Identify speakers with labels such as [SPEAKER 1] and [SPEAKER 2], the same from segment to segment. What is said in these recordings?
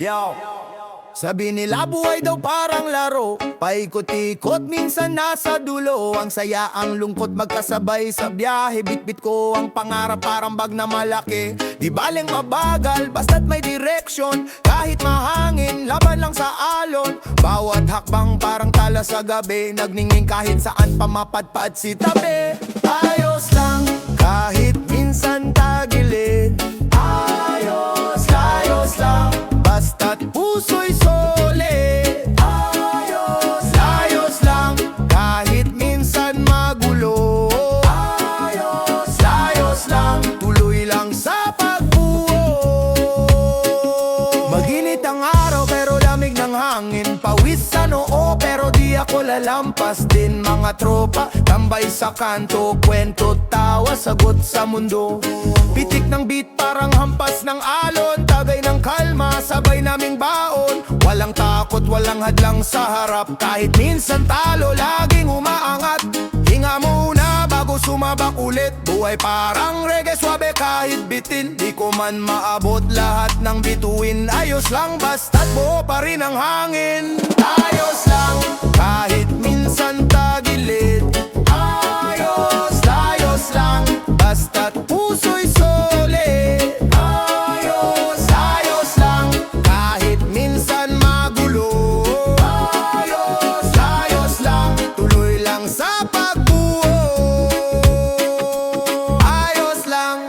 [SPEAKER 1] Yo, sabi nila buhay daw parang laro, paikot-ikot minsan nasa dulo. Ang saya, ang lungkot magkasabay sa biyahe. Bitbit ko ang pangarap parang bag na malaki. Di baleng mabagal, basta't may direksyon. Kahit mahangin, laban lang sa alon. Bawat hakbang parang tala sa gabi, nagningning kahit saan pa mapadpad si tabi. Ayos lang, kahit minsan tagilid. Ayos lang, basta't puso'y solid. Ayos lang, kahit minsan magulo. Ayos lang, tuloy lang sa pagbuo. Maginit ang araw pero lamig ng hangin. Pawis sa noo pero di ako lalampas din. Mga tropa, tambay sa kanto. Kwento, tawa, sagot sa mundo. Pitik ng beat parang hampas ng alon. Tagay ng kalma, sabay naming baon. Walang takot, walang hadlang sa harap. Kahit minsan talo, laging umaangat. Hinga muna bago sumabak ulit. Buhay parang reggae, swabe kahit bitin. Di ko man maabot lahat ng bituin. Ayos lang, basta't buo pa rin ang hangin. Ayos lang, kahit minsan tagilid. Ayos lang, basta't puso'y solid. Ayos lang, kahit minsan magulo. Ayos lang, tuloy lang sa pagbuo. Ayos lang.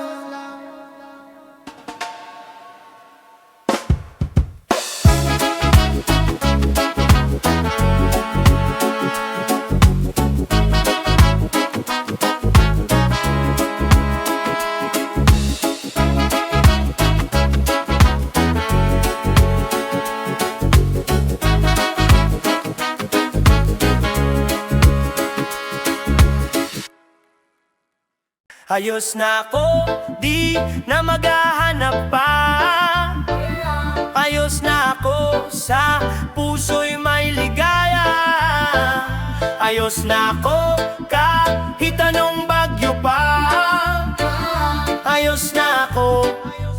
[SPEAKER 2] Ayos na ako, di na maghahanap pa. Ayos na ako, sa puso'y may ligaya. Ayos na ako, kahit anong bagyo pa. Ayos na ako,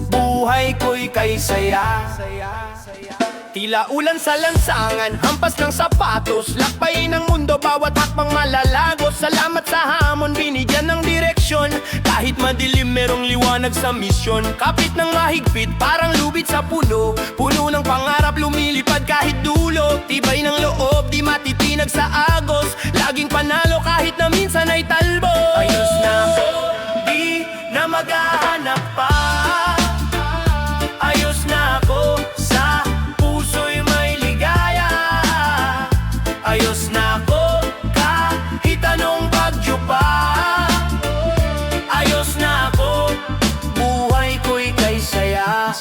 [SPEAKER 2] buhay ko'y kay saya. Tila ulan sa lansangan, hampas ng sapatos. Lakbayin ang mundo, bawat hakbang malalagos. Salamat sa hamon, binigyan ng direksyon. Kahit madilim, merong liwanag sa misyon. Kapit ng mahigpit, parang lubid sa puno. Puno ng pangarap, lumilipad kahit dulo. Tibay ng loob, di matitinag sa agos. Laging panalo kahit na minsan ay talbo. Ayos na ako, di na maghahanap pa. Ayos na ako, sa puso'y may ligaya. Ayos na ako, kahit anong bagyo pa. Ayos na ako, buhay ko'y kay saya.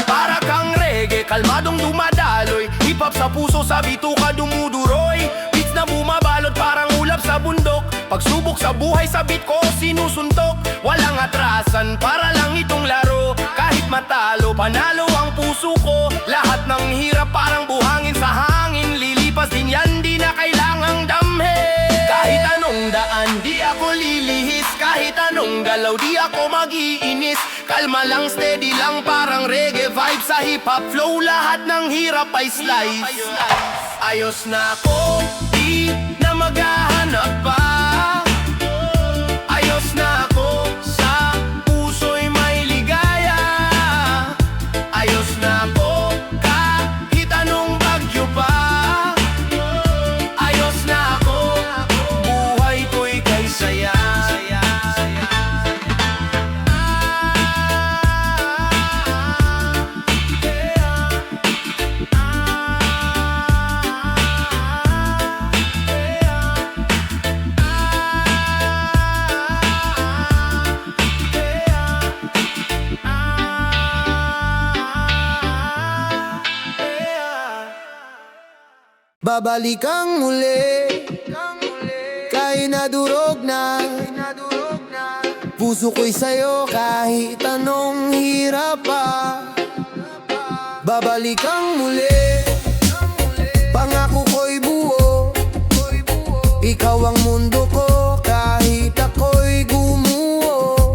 [SPEAKER 2] Para kang reggae, kalmadong dumadaloy. Hip-hop sa puso, sa bituka dumuduroy. Beats na bumabalot, parang ulap sa bundok. Pagsubok sa buhay, sa beat ko sinusuntok. Walang atrasan, para lang itong laro. Kahit matalo, panalo ang puso ko. Lahat ng hirap parang buhangin sa hangin. Lilipas din yan, di na kailangang damhin. Kahit anong daan, di ako lilihis. Kahit anong galaw, di ako mag-iinis. Kalma lang, steady lang, parang reggae vibe. Sa hip-hop flow, lahat ng hirap ay slice. Ayos na ako, di na maghahanap pa. Ayos na ako, sa puso'y may ligaya. Ayos na ako, kahit anong bagyo pa. Ayos na ako, buhay ko'y kay saya.
[SPEAKER 1] Babalikan muli, kahit nadurog na. Puso ko'y sa'yo kahit anong hirap pa. Babalikan muli, pangako ko'y buo. Ikaw ang mundo ko kahit ako'y gumuo.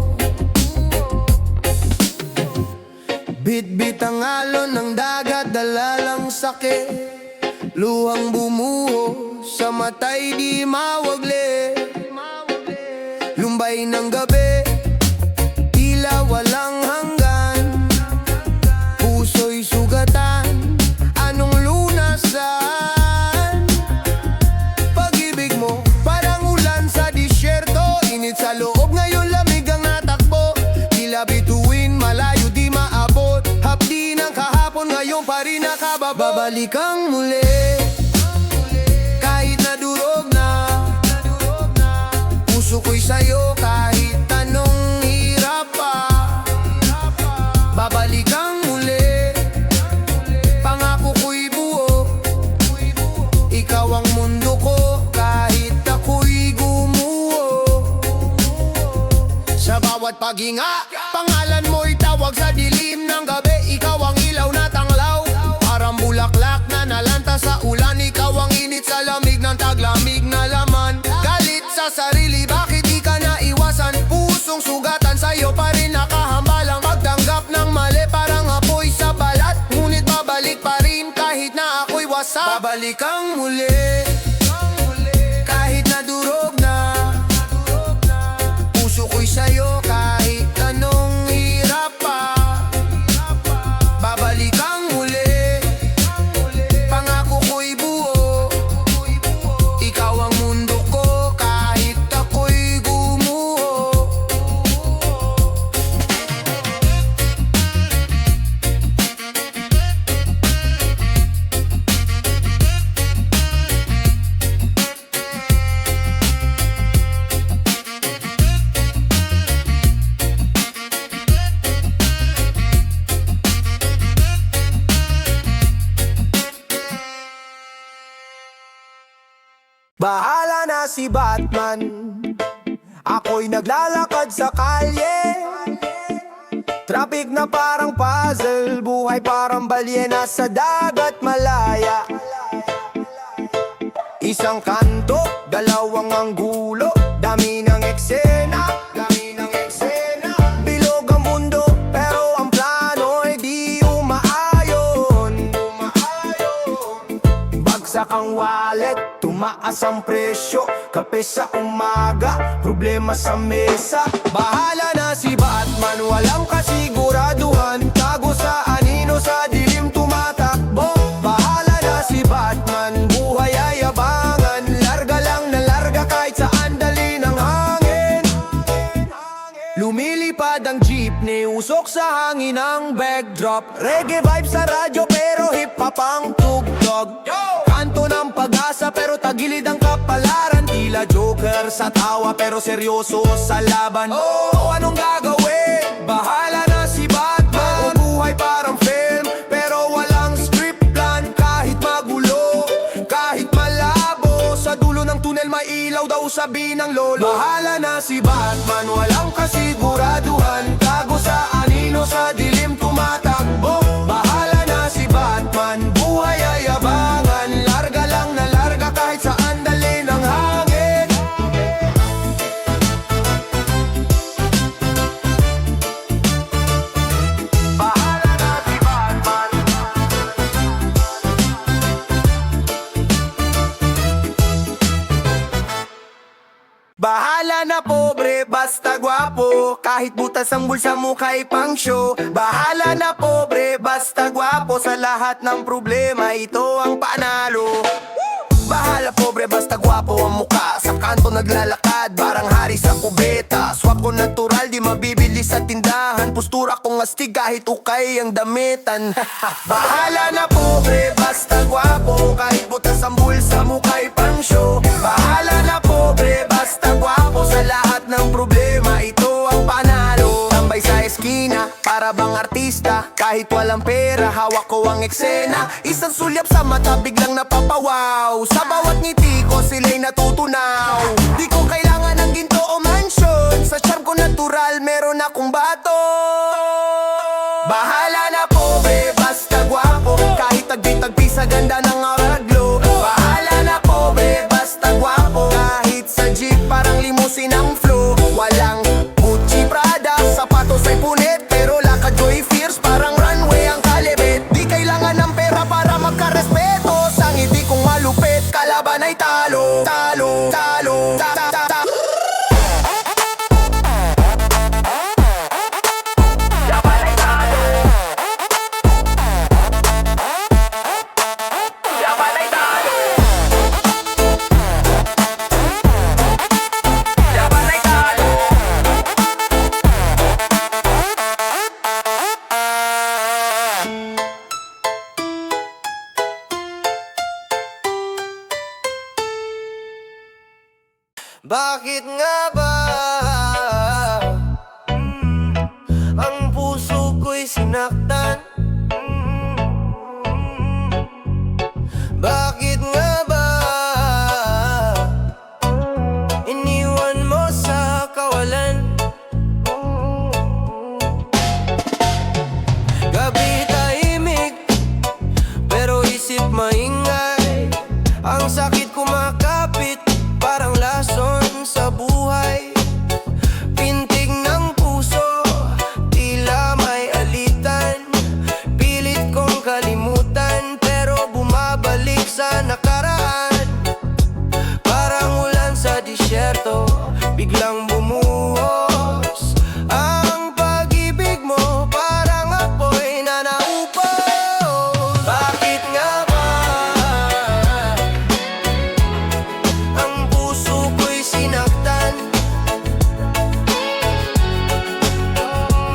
[SPEAKER 1] Bihit-bit ang alon ng dagat, dalalang sakit. Luhang bumuho, sa matay di mawagli. Lumbay ng gabi, tila walang hanggan. Puso'y sugatan, anong lunasan? Pag-ibig mo, parang ulan sa disyerto. Init sa loob, ngayon lamig ang natakbo. Tila bituin, malayo di maabot. Hapdi ng kahapon, ngayon pa rin nakababa. Babalik kang muli, kahit nadurog na. Puso ko'y sa'yo kahit anong hirap pa. Babalik kang muli, pangako ko'y buo. Ikaw ang mundo ko kahit ako'y gumuho. Sa bawat paghinga, pangalan mo'y tawag sa dilim ng gabi. Ikaw ang ilaw na tanglaw, parang bulaklak na nalanta sa ulan. Ikaw ang init sa lamig ng taglamig na laman. Galit sa sarili, bakit di ka naiwasan? Pusong sugatan, sa'yo pa rin nakahambalang. Pagtanggap ng mali, parang apoy sa balat. Ngunit babalik pa rin kahit na ako'y wasak. Babalik kang muli, kahit nadurog na. Puso ko'y sa'yo kahit anong hirap pa. Babalik kang muli, pangako ko'y buo. Ikaw ang mundo ko kahit ako'y gumuho. Bahala na si Batman, ako'y naglalakad sa kalye. Traffic na parang puzzle, buhay parang balyena sa dagat malaya. Isang kanto, dalawang anggulo, dami ng eksena, bilog ang mundo, pero ang plano ay di umaayon. Bagsak ang wallet, tumaas ang presyo. Kape sa umaga, problema sa mesa. Bahala na si Batman, walang kasiguraduhan. Tago sa anino, sa dilim tumatakbo. Bahala na si Batman, buhay ay abangan. Larga lang na larga kahit saan dali ng hangin. Lumilipad ang jeepney, usok sa hangin ang backdrop. Reggae vibes sa radyo pero hip-hop ang tugtog. Kanto ng pag-asa pero tagilid ang kapalaran. Tila joker sa tawa pero seryoso sa laban. Oh, anong gagawin? Bahala na si Batman. Buhay parang film pero walang script plan. Kahit magulo, kahit malabo, sa dulo ng tunnel may ilaw daw sabi ng lolo. Bahala na si Batman, walang kasiguraduhan. Tago sa anino, sa dilim tumatakbo. Bahala na si Batman, buhay ay abangan. Larga lang na larga kahit saan dali ng hangin. Bahala na si Batman. Bahala na pobre, basta gwapo. Kahit butas ang bulsa mo kay pang show. Bahala na pobre, basta gwapo. Sa lahat ng problema, ito ang panalo. Bahala pobre, basta gwapo ang muka. Sa kanto naglalakad, parang hari sa kubeta. Swak ko natural, di mabibili sa tindahan. Postura kong astig kahit ukay ang damitan. Bahala na pobre, basta gwapo. Kahit butas ang bulsa mo kay pang show. Bahala na pobre, basta gwapo. Sa lahat ng problema, ito ang panalo. Tambay sa eskina, para bang artista. Kahit walang pera, hawak ko ang eksena. Isang sulyap sa mata, biglang napapawaw. Sa bawat ngiti ko, sila'y natutunaw. Di ko kailangan ng ginto o mansion. Sa charm ko natural, meron akong bato. Bahala na pobre, basta gwapo. Kahit tagpi-tagpi sa ganda ng araglo. Bahala na pobre, basta gwapo. Kahit sa jeep, parang limousine ang flow. Walang Gucci, Prada, sapatos ay punit. Pero lakad ko'y fierce, parang runway.
[SPEAKER 3] Bakit nga ba ang puso ko'y sinaktan? Bakit nga ba iniwan mo sa kawalan? Gabi tahimik, pero isip maingay. Ang sakit kumakapit, parang lason sa buhay. Pintig ng puso, tila may alitan. Pilit kong kalimutan, pero bumabalik sa nakaraan. Parang ulan sa disyerto, biglang bumuhos. Ang pag-ibig mo, parang apoy na naupos. Bakit nga ba ang puso ko'y sinaktan?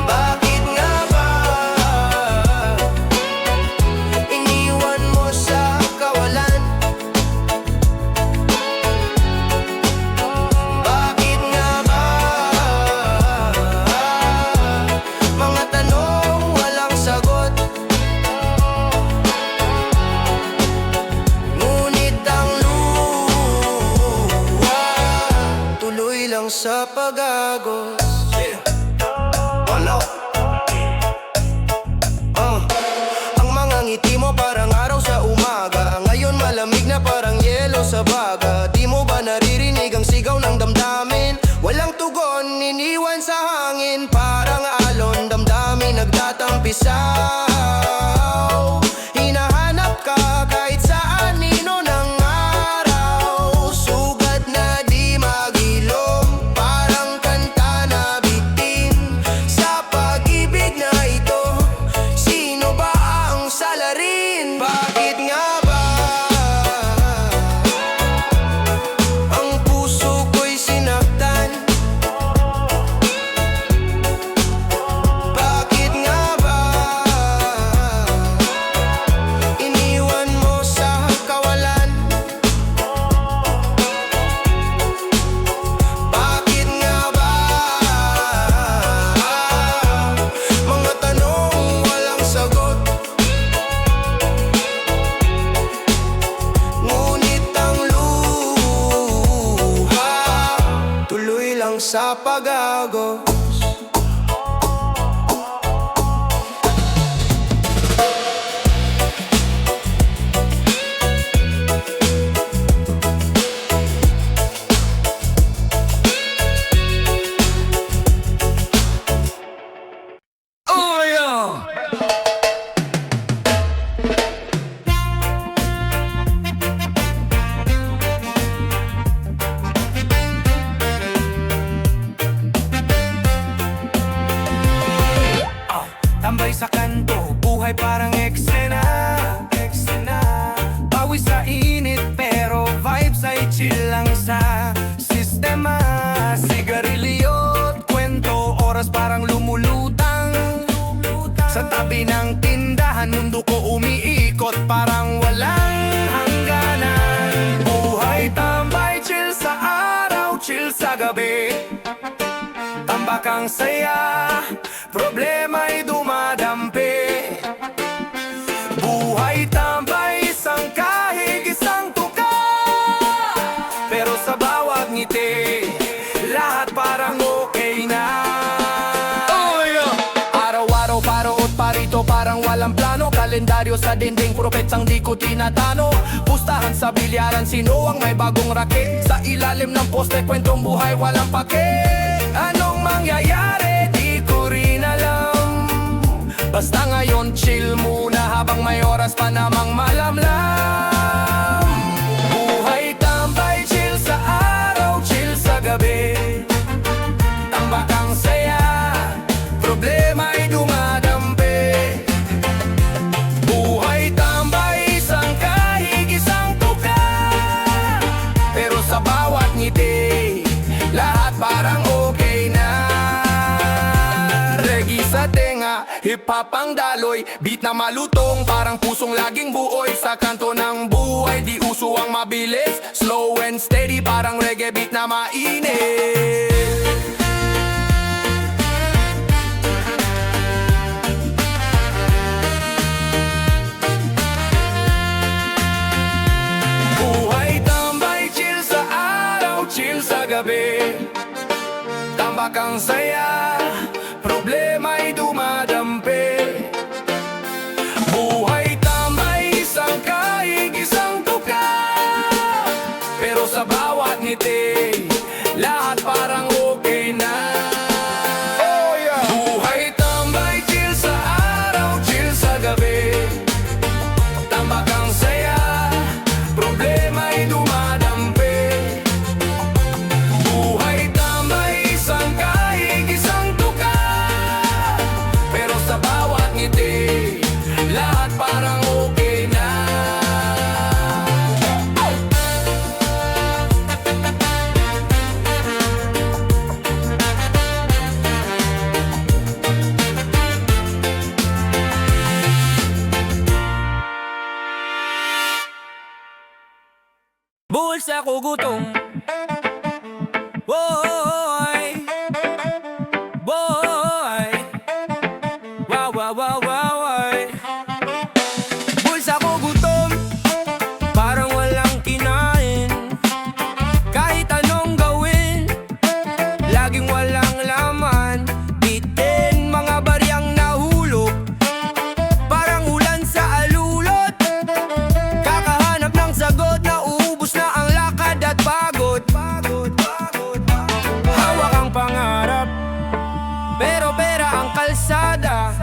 [SPEAKER 3] Bakit nga ba iniwan mo sa kawalan? Bakit nga ba mga tanong walang sagot? Ngunit ang luha tuloy lang sa pag-agos. Ang mga ngiti mo parang araw sa umaga, ngayon malamig na parang yelo sa baga. Di mo ba naririnig ang sigaw ng damdamin? Walang tugon, iniwan sa hangin. Parang alon, damdamin nagtatampisaw. Hinahanap ka kahit saan, nino ng araw. Sugat na di magilom, parang kanta na bitin. Sa pag-ibig na ito, sino ba ang salarin? Bakit nga ba ang puso ko'y sinaktan? Bakit nga ba iniwan mo sa kawalan? Bakit nga ba mga tanong walang sagot? Ngunit ang luha tuloy lang sa pag-agos.
[SPEAKER 2] Oh yeah! Tambay sa kanto, buhay parang eksena. Pawis sa init pero vibes ay chill lang sa sistema. Sigarilyo't kwento, oras parang lumulutang. Sa tabi ng tindahan, mundo ko umiikot parang walang hangganan. Buhay tambay, chill sa araw, chill sa gabi. Tambak ang saya, problema'y dumadampi. Buhay tambay, isang kahig, isang tuka. Pero sa bawat ngiti, lahat parang okay na. Araw-araw paro't parito, parang walang plano. Kalendaryo sa dinding, puro petsang di ko tinatano. Pustahan sa bilyaran, sino ang may bagong raket? Sa ilalim ng poste, kwentong buhay, walang pake. Anong mangyayari, di ko rin alam. Basta ngayon chill muna habang may oras pa namang malamlam. Buhay tambay, chill sa araw, chill sa gabi. Tambak ang saya, problema'y dumadampi. Buhay tambay, isang kahig, isang tuka. Pero sa bawat ngiti, lahat parang okay na. Regi sa tenga, hip-hop pang daloy. Beat na malutong, parang pusong laging buoy. Sa kanto ng buhay, di uso ang mabilis. Slow and steady, parang reggae beat na mainit. Buhay tambay, chill sa araw, chill sa gabi. Tambak ang saya, problema'y dumadampi. Buhay tambay, isang kaig, isang tuka. Pero sa bawat ngiti, lahat parang okay na. Buhay tambay, chill sa araw, chill sa gabi. Tambak ang saya, problema'y dumadampi. Buhay tambay, isang kaig, isang tuka. Pero sa bawat ngiti, lahat parang okay na. Buhol sa kugutong, boy, boy, wow, wow, wow, wow, wow. Buhol sa kugutong, parang walang kinain. Kahit anong gawin, laging walang laman. Bitin, mga baryang nahulog, parang ulan sa alulot. Kakahanap ng sagot na uubos na ang lakad at pagod. Hawak ang pangarap, pero pera ang kalsada.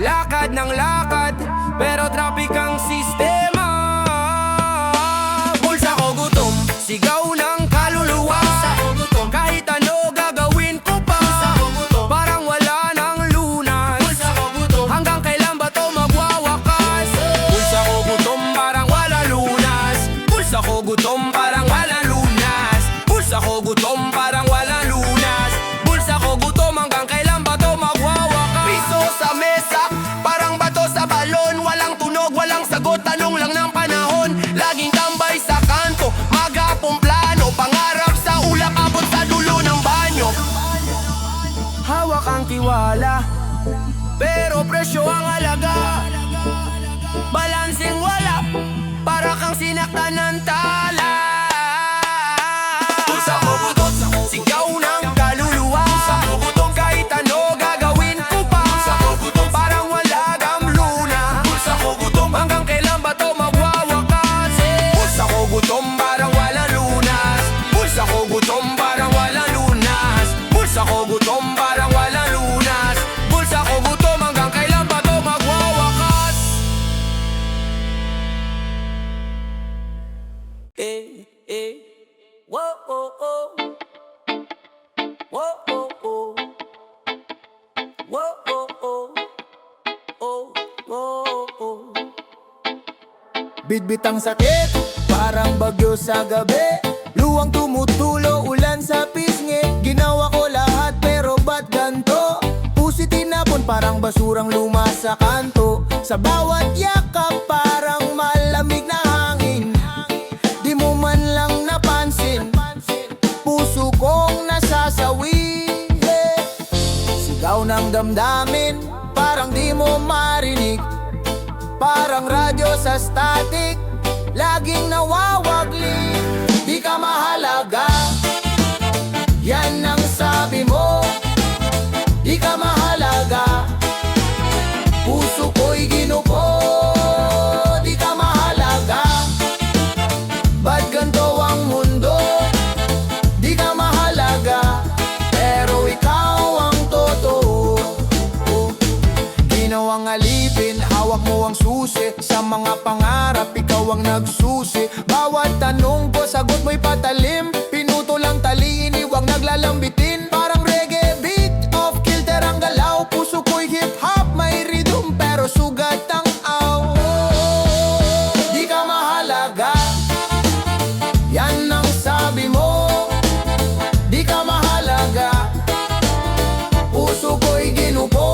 [SPEAKER 2] Lakad ng lakad, pero traffic ang sistema. Pulsa ko gutom, sigaw ng kaluluwa. Kahit ano gagawin ko pa, parang wala nang lunas. Hanggang kailan ba to magwawakas? Pulsa ko gutom, parang wala lunas. Pulsa ko gutom, parang wala lunas. Pulsa ko gutom, parang wala lunas. Pulsa ko gutom, hanggang kailan ba to magwawakas? Piso sa mesa, parang bato sa balon. Walang tunog, walang sagot, tanong lang ng panahon. Laging tambay sa kanto, magapong plano. Pangarap sa ulap, abot sa dulo ng banyo. Hawak ang tiwala, pero presyo ang alaga. Balanseng wala, para kang sinaktan ng tala. Pulsa ko gutom, sigaw ng kaluluwa. Kahit ano gagawin ko pa, parang wala gamluna. Hanggang kailan ba to magwawakas? Pulsa ko gutom, parang wala lunas. Pulsa ko gutom, parang wala lunas. Pulsa ko gutom, parang wala lunas. Pulsa ko gutom, hanggang kailan ba to magwawakas? Whoa, oh, oh. Whoa, oh, oh. Whoa, oh, oh. Oh, oh, oh.
[SPEAKER 1] Bitbit ang sakit, parang bagyo sa gabi. Luwang tumutulo, ulan sa pisngi. Ginawa ko lahat pero ba't ganto? Pusi tinapon, parang basurang luma sa kanto. Sa bawat yakap, parang malamig na hangin. Di mo man lang napansin, puso kong nasasawi. Sigaw ng damdamin, parang di mo marinig. Parang radyo sa static, laging nawawagli. Di ka mahalaga, yan ang sabi mo. Di ka mahalaga, puso ko'y ginupo. Di ka mahalaga, ba't ganito ang mundo? Di ka mahalaga, pero ikaw ang totoo. Ginawang alipin, hawak mo ang susi. Sa mga pangarap, ikaw ang nagsusi. Bawat tanong ko, sagot mo'y patalim. Pinuto lang tali, iniwang naglalambitin. Parang reggae beat, off kilter ang galaw. Puso ko'y hip-hop, may rhythm, pero sugat ang aw. Di ka mahalaga, yan ang sabi mo. Di ka mahalaga, puso ko'y ginupo.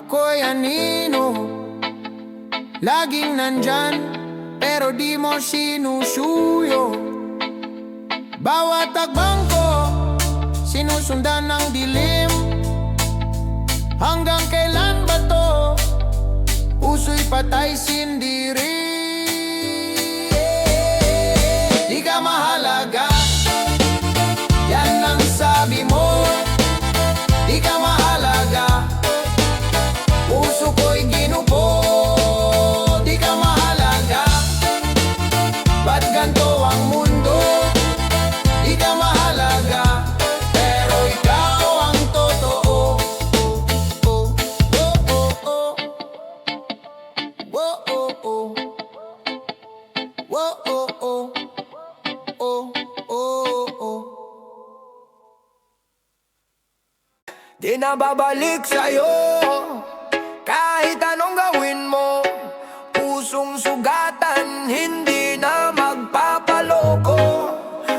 [SPEAKER 1] Ako'y anino, laging nandyan, pero di mo sinusuyo. Bawat takbang ko, sinusundan ng dilim. Hanggang kailan ba to? Puso'y patay sindiri. Di ka mahalaga, yan ang sabi mo. Di ka mahalaga, puso ko'y ginubo. Di ka mahalaga, ba't ganito ang mundo? Di ka mahalaga, pero ikaw ang totoo. Oh, oh, oh, oh. Oh, oh, oh. Oh, oh, oh. Oh, oh, oh. Di na babalik sa'yo kahit anong gawin mo. Pusong sugatan, hindi na magpapaloko.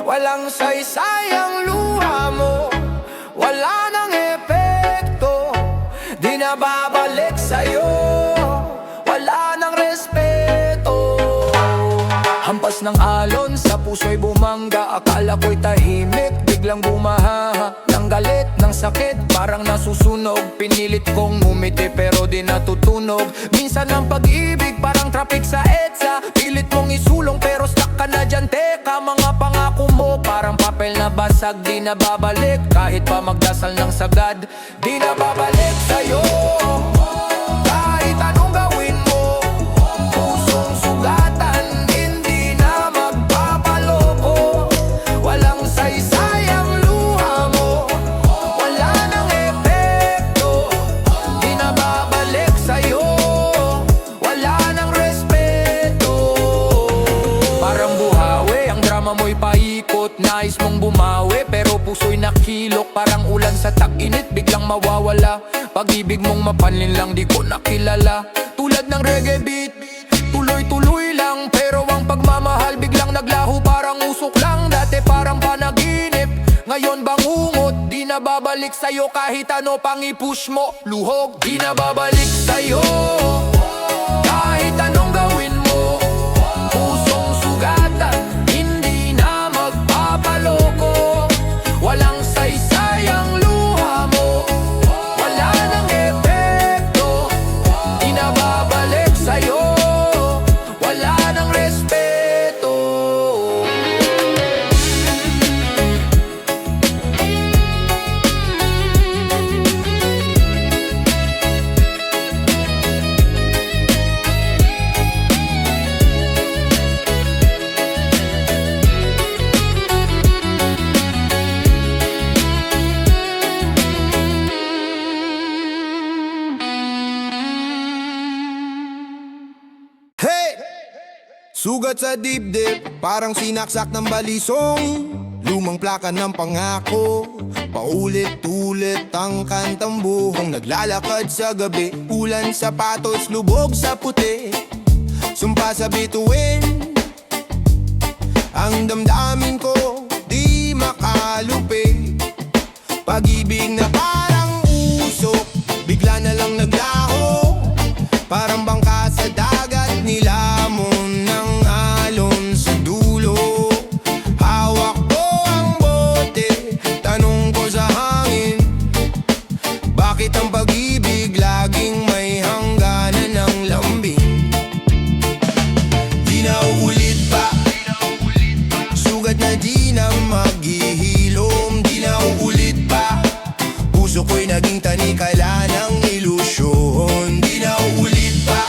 [SPEAKER 1] Walang saysayang luha mo, wala nang epekto. Di na babalik sa'yo, wala nang respeto. Hampas ng alon, sa puso'y bumangga. Akala ko'y tahimik, biglang bumaha ng galit, ng sakit, parang nasusunog. Pinilit kong ngumiti pero di natutunog. Minsan ang pag-ibig parang traffic sa EDSA. Pilit mong isulong pero stuck ka na dyan. Teka, mga pangako mo parang papel na basag. Di na babalik kahit pa magdasal ng sagad. Di na babalik sa'yo kahit anong gawin mo. Pusong sugatan, hindi na magpapaloko. Walang saysayang luha mo, wala nang epekto. Di na babalik sa'yo, wala nang respeto. Parang buhawi, ang drama mo'y paikot. Nais mong bumawi, pero puso'y nakilok. Parang ulan sa tag-init, biglang mawawala. Pag-ibig mong mapanlin lang, di ko nakilala. Tulad ng reggae beat, tuloy-tuloy lang. Pero ang pagmamahal biglang naglaho, parang usok lang. Dati parang panaginip, ngayon bangungot. Di na babalik sa'yo kahit ano pang i-push mo. Luhog, di na babalik sa'yo kahit anong gawin mo. Pusong sugatan, hindi na magpapaloko. Walang saysayang luha mo, wala nang epekto. Di na babalik sa'yo, wala nang respeto.
[SPEAKER 3] Hey! Sugat sa dibdib, parang sinaksak ng balisong. Lumang plaka ng pangako, paulit-ulit ang kantang buhong. Naglalakad sa gabi, ulan sapatos, lubog sa puti. Sumpa sa bituin, ang damdamin ko di makalupi. Pag-ibig na parang usok, bigla na lang naglaho. Parang bangka sa dagat, nilamon ng alon sa dulo. Hawak ko ang bote, tanong ko sa hangin, bakit ang pag-ibig laging may hangganan ng lambing? Di na uulit pa, sugat na di na maghihilom. Di na uulit pa, puso ko'y naging tanikala ng ilusyon. Di na uulit pa,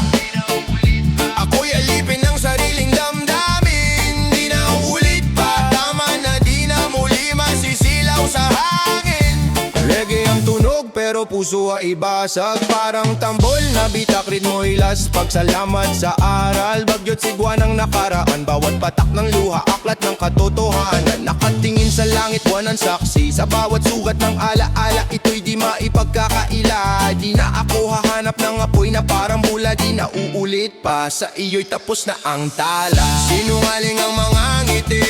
[SPEAKER 3] ako'y alipin ng sariling damdamin. Di na uulit pa, tama na di na muli masisilaw sa hangin. Reggae ang tunog pero puso ay basag. Parang tambol na bitak, ritmo'y laspag. Salamat sa aral, bagyot sigwa ng nakaraan. Bawat patak ng luha, aklat ng katotohanan. Nakatingin sa langit, buwan ang saksi. Sa bawat sugat ng alaala, ito'y di maipagkakaila. Di na ako hahanap ng apoy na parang bula. Di na uulit pa, sa iyo'y tapos na ang tala. Sinungaling ang mga ngiti,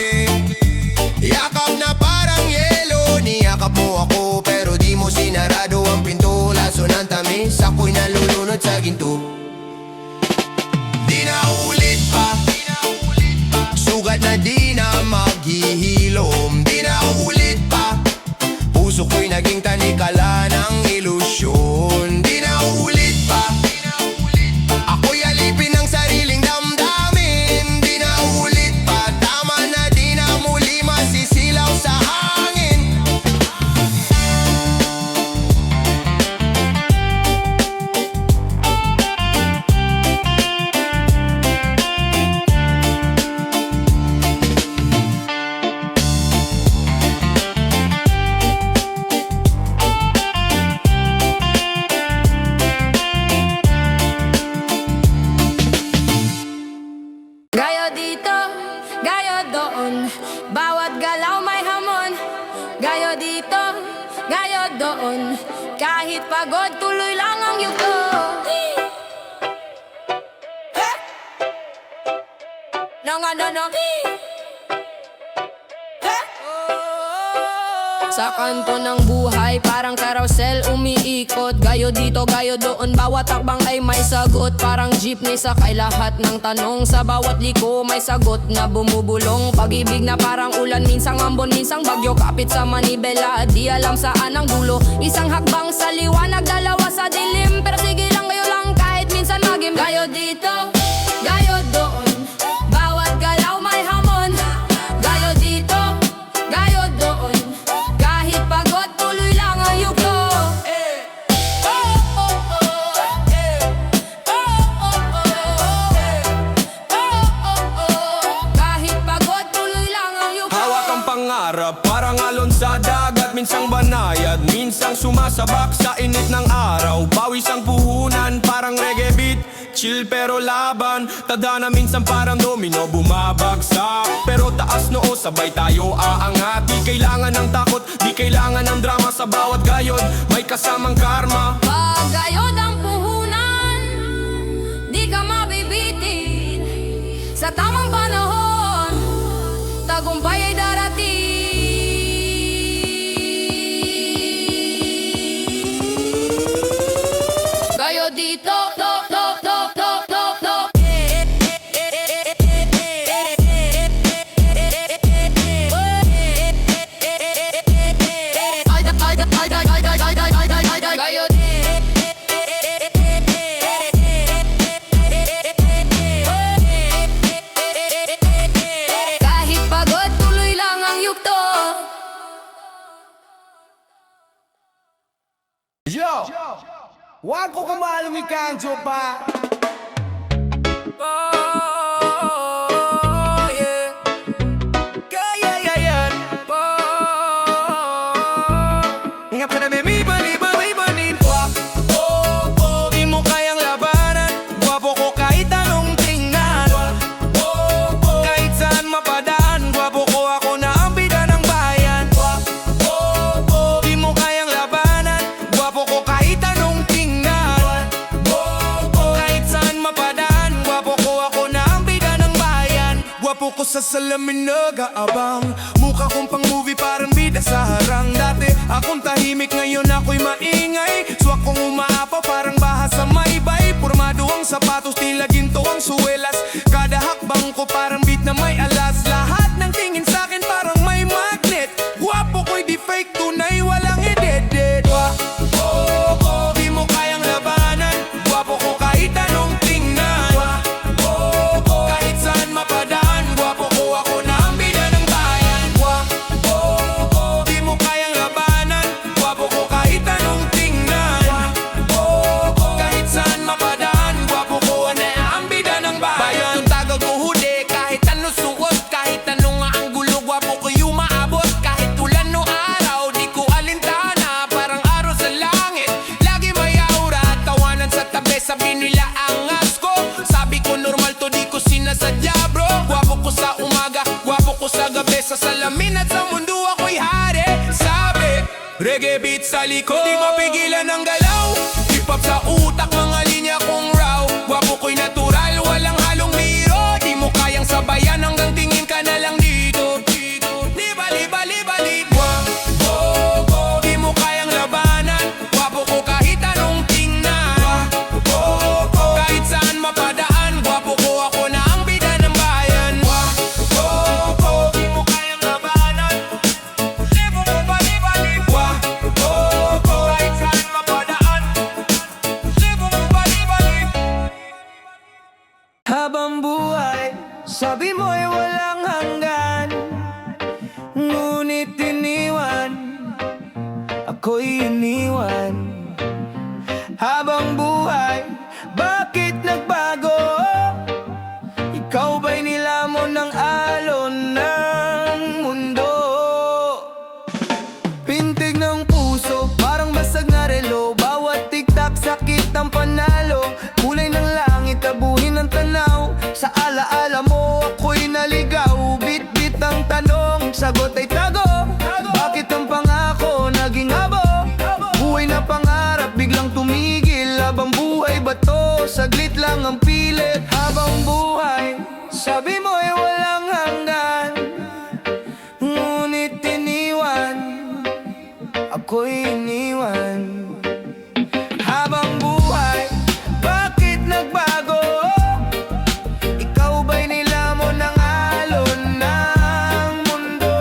[SPEAKER 3] yakap na parang yelo. Niyakap mo ako pero di mo sinarado ang pinto. Laso ng tamis, ako'y nalulungkot. ginto. Di na ulit pa, sugat na di na maghihilom. Di na ulit pa, puso ko'y naging tanikala ng ilusyon. Di na ulit pa, ako'y alipin ng sariling damdamin. Di na ulit pa, tama na di na muli masisilaw sa hangin.
[SPEAKER 4] Gayo dito, gayo doon, bawat galaw may hamon. Gayo dito, gayo doon, kahit pagod tuloy lang ang yuko. No. Sa kanto ng buhay, parang carousel umiikot. Gayo dito, gayo doon, bawat takbang ay may sagot. Parang jeepney sakay lahat ng tanong. Sa bawat liko may sagot na bumubulong. Pag-ibig na parang ulan, minsang ambon, minsang bagyo. Kapit sa manibela, di alam saan ang dulo. Isang hakbang sa liwanag, dalawa sa dilim. Pero sige lang, gayo lang kahit minsan magim. Gayo dito, gayo doon, bawat galaw may hamon. Gayo dito, gayo doon, kahit pagod tuloy lang ang yuko. Kahit pagod tuloy lang ang yuko.
[SPEAKER 2] Hawak ang pangarap, parang alon sa dagat. Minsang banayad, minsang sumasabak sa init ng araw. Pawis ang puhunan, parang reggae beat. Chill pero laban, tadhana minsan parang domino bumabagsak. Pero taas noo, sabay tayo aangat. Di kailangan ng takot, di kailangan ng drama. Sa bawat gayod, may kasamang karma.
[SPEAKER 4] Pag gayod ang puhunan, di ka mabibitin. Sa tamang panahon, tagumpay ay darating. Gayo dito, do. Gayo kahit pagod tuloy lang ang yugto.
[SPEAKER 1] Yo! Wag ko kumalong ikanso pa.
[SPEAKER 2] Ingat ka na, baby, bali-bali-balin. Di mo kayang labanan, gwapo ko kahit anong tingnan. Kahit saan mapadaan, gwapo ko, ako na ang bida ng bayan. Di mo kayang labanan, gwapo ko kahit anong tingnan. Kahit saan mapadaan, gwapo ko, ako na ang bida ng bayan. Gwapo ko sa salamin nag-aabang, mukha kong pang movie parang bida sa harang. Dati akong tahimik, ngayon ako'y maingay. Swak kong umaapaw parang baha sa maybay. Pormado ang sapatos, tila ginto ang suwelas. Kada hakbang ko parang beat na may alas. Lahat ng tingin sa'kin parang may magnet. Gwapo ko'y di fake, tunay walang edit. Di mo kayang labanan, gwapo ko kahit anong tingnan. Kahit saan mapadaan, gwapo ko, ako na ang bida ng bayan. Di mo kayang labanan, gwapo ko kahit anong tingnan. Kahit saan mapadaan, gwapo ko, na ang bida ng bayan. Yung tagal ko huli, kahit ano suot, kahit ano nga ang gulo, gwapo ko yung maabot. Kahit ulan o araw, di ko alintana, parang araw sa langit. Lagi may aura, tawanan sa tabi, sabi nila angas ko. Sabi ko normal to, di ko sinasadya bro. Gwapo ko sa umaga, gwapo ko sa gabi. Sa salamin at sa mundo ako'y hari. Sabi, reggae beat sa likod, di mapigilan ang galaw. Hip hop sa utak, mga linya kong raw. Gwapo ko'y natural, walang halong biro. Di mo kayang sabayan, hanggang tingin ka na lang dito. Di bali-bali-bali. Di mo kayang labanan, gwapo ko kahit anong tingnan.
[SPEAKER 1] Sa alaala mo ako'y naligaw. Bit-bit ang tanong, sagot ay tago. Bakit ang pangako naging abo? Buhay na pangarap biglang tumigil. Habang buhay ba to? Saglit lang ang pilit. Habang buhay, sabi mo ay walang hanggan. Ngunit iniwan, ako'y iniwan. Habang buhay, bakit nagbago? Ikaw ba'y nilamon ng alon ng mundo?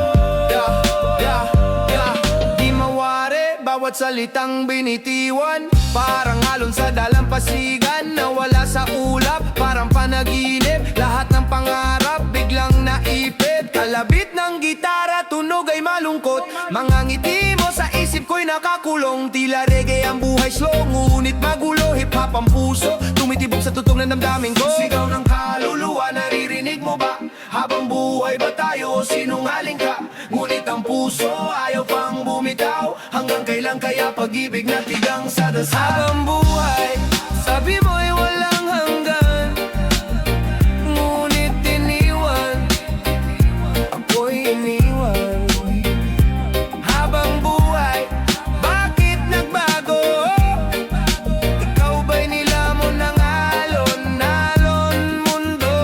[SPEAKER 1] Di mawari, bawat salitang binitiwan. Parang alon sa dalampasigan, nawala sa ulap, parang panaginip. Lahat ng pangarap biglang naipit. Kalabit ng gitara, tunog ay malungkot. Mga ngiti mo sa isip ko'y nakakulong. Tila reggae ang buhay slow, ngunit magulo. Hip-hop ang puso, tumitibok sa tutong ng damdamin ko. Sigaw ng kaluluwa, naririnig mo ba? Habang buhay ba tayo o sinungaling ka? Ngunit ang puso ayaw pang bumitaw. Hanggang kailan kaya pag-ibig na tigang sa dasal? Habang buhay, sabi mo ay walang hanggan. Ngunit iniwan, ako'y iniwan. Habang buhay, bakit nagbago? Ikaw ba'y nilamon ng alon mundo?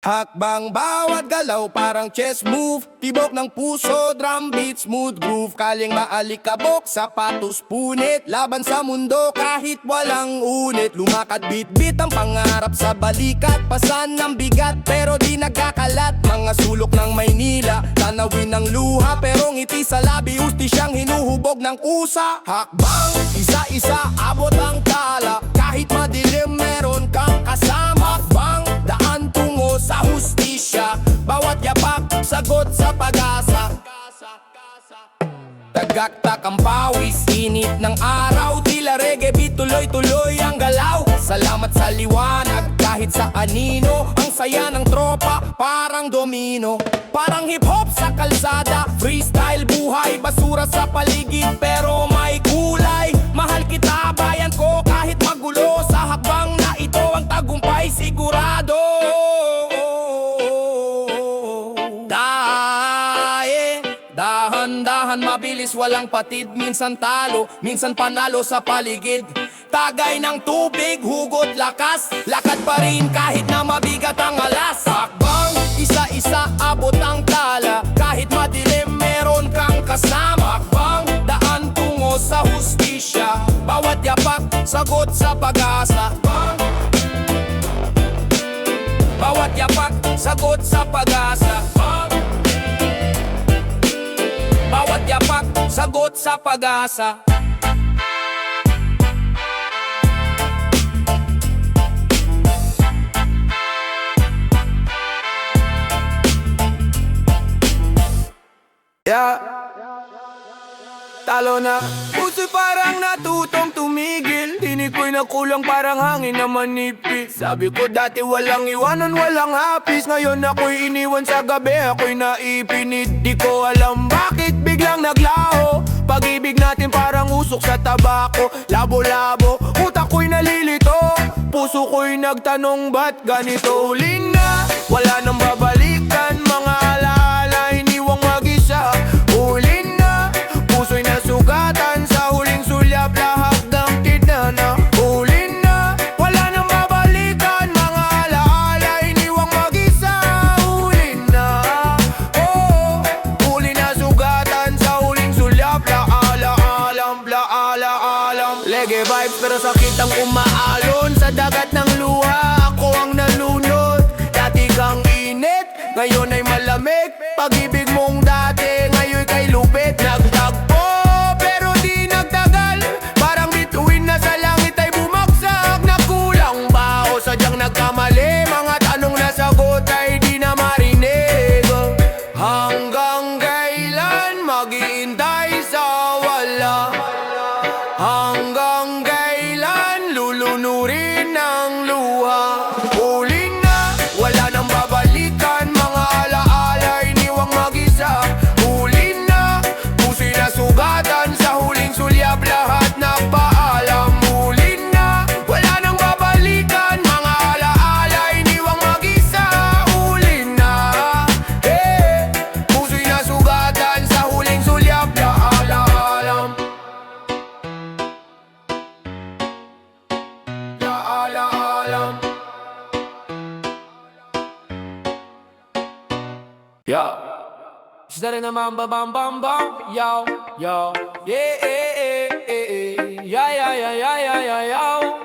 [SPEAKER 1] Hakbang bawat galaw parang chess move. Tibok ng puso, drum beat, smooth groove. Kaling maalikabok, sapatos punit. Laban sa mundo kahit walang unit. Lumakad bit-bit ang pangarap sa balikat. Pasan ng bigat pero di nagkakalat. Mga sulok ng Maynila, tanawin ng luha. Pero ngiti sa labi, usti siyang hinuhubog ng usa. Hakbang, isa-isa, abot ang tala. Kahit madilim meron kang kasama. Hakbang, daan tungo sa hustisya. Bawat yapak, sagot sa pag-asa. Tagaktak ang pawis, init ng araw. Tila reggae beat, tuloy-tuloy ang galaw. Salamat sa liwanag, kahit sa anino. Ang saya ng tropa, parang domino. Parang hip-hop sa kalsada, freestyle buhay. Basura sa paligid, pero may kulay. Mahal kita, bayan ko, kahit magulo. Sa hakbang na ito, ang tagumpay sigurado. Dahan-dahan mabilis, walang patid. Minsan talo, minsan panalo sa paligid. Tagay ng tubig, hugot lakas. Lakad pa rin kahit na mabigat ang alas. Hakbang, isa-isa, abot ang tala. Kahit madilim, meron kang kasama. Hakbang, daan tungo sa hustisya. Bawat yapak, sagot sa pag-asa. Bawat yapak, sagot sa pag-asa. Bawat yapak, sagot sa pag-asa. Talo na, puso'y parang natutong tumigil. Tinig ko'y nakulang parang hangin na manipis. Sabi ko dati walang iwanan, walang hapis. Ngayon ako'y iniwan sa gabi, ako'y naipinit. Di ko alam bakit biglang naglaho. Pag-ibig natin parang usok sa tabako. Labo-labo, utak ko'y nalilito. Puso ko'y nagtanong ba't ganito? Uli na, wala nang babalikan. Mga alaala, iniwang mag-isa. Uli na, puso'y nasugatan. Sa huling sulyap, lahap ng tinana. Uli na, wala nang babalikan. Mga alaala, iniwang mag-isa. Uli na, oh, huli na sugatan. Sa huling sulyap, laala-alam. Reggae vibes pero sakit ang umaalon. Sa dagat ng luha, ako ang nalunod. Dati kang init, ngayon ay malamig.
[SPEAKER 2] Yo. Is that in a bam bam bam bam? Yo, yo, yeah, yeah, yeah, yeah, yeah, yeah, yeah, yeah, yeah,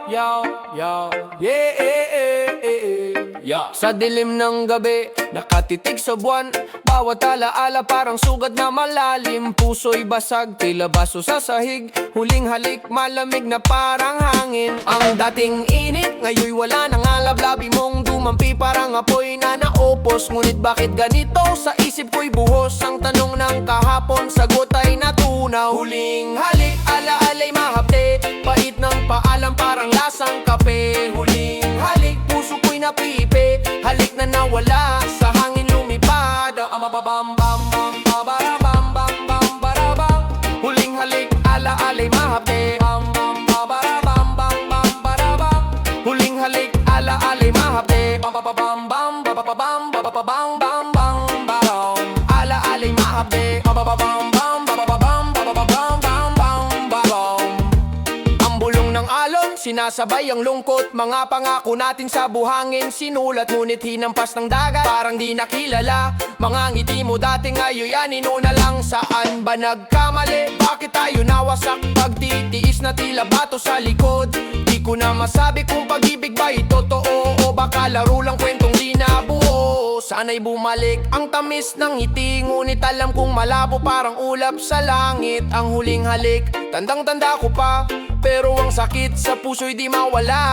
[SPEAKER 2] yo, yo, yeah, yeah, yeah, yeah, yeah. Sa dilim ng gabi, nakatitig sa buwan. Bawat alaala parang sugat na malalim. Puso'y basag, tila baso sa sahig. Huling halik, malamig na parang hangin. Ang dating init, ngayon wala nang alablabi mong dumampi. Parang apoy na naopos. Ngunit bakit ganito? Sa isip ko'y buhos. Ang tanong ng kahapon, sagot ay natunaw. Huling halik, alaala'y mahapde. Pait ng paalam, parang lasang kape. Huling halik, puso ko'y napipi. Halik na nawala, sa hangin lumipad. Amababam bam bam babarabam bam bam barabam. Huling halik, alaala'y mahapde. Bam bam babarabam bam bam barabam. Huling halik, alaala'y mahapde. Bam bam bam bam bababam bababam bam bam baram. Alaala'y mahapde. Bam bam bam bam bababam bababam bam bam baram. Ang bulong ng alon, sinasabay ang lungkot. Mga pangako natin sa buhangin sinulat, ngunit hinampas ng dagat, parang di nakilala. Mga ngiti mo dati ngayon anino na lang. Saan ba nagkamali? Bakit tayo nawasak? Pagtitiis na tila bato sa likod. Di ko na masabi kung pag-ibig ba'y totoo o baka laro lang kwentong di nabuo. Sana'y bumalik ang tamis ng ngiti, ngunit alam kong malabo parang ulap sa langit. Ang huling halik, tandang-tanda ko pa, pero ang sakit sa puso'y di mawala.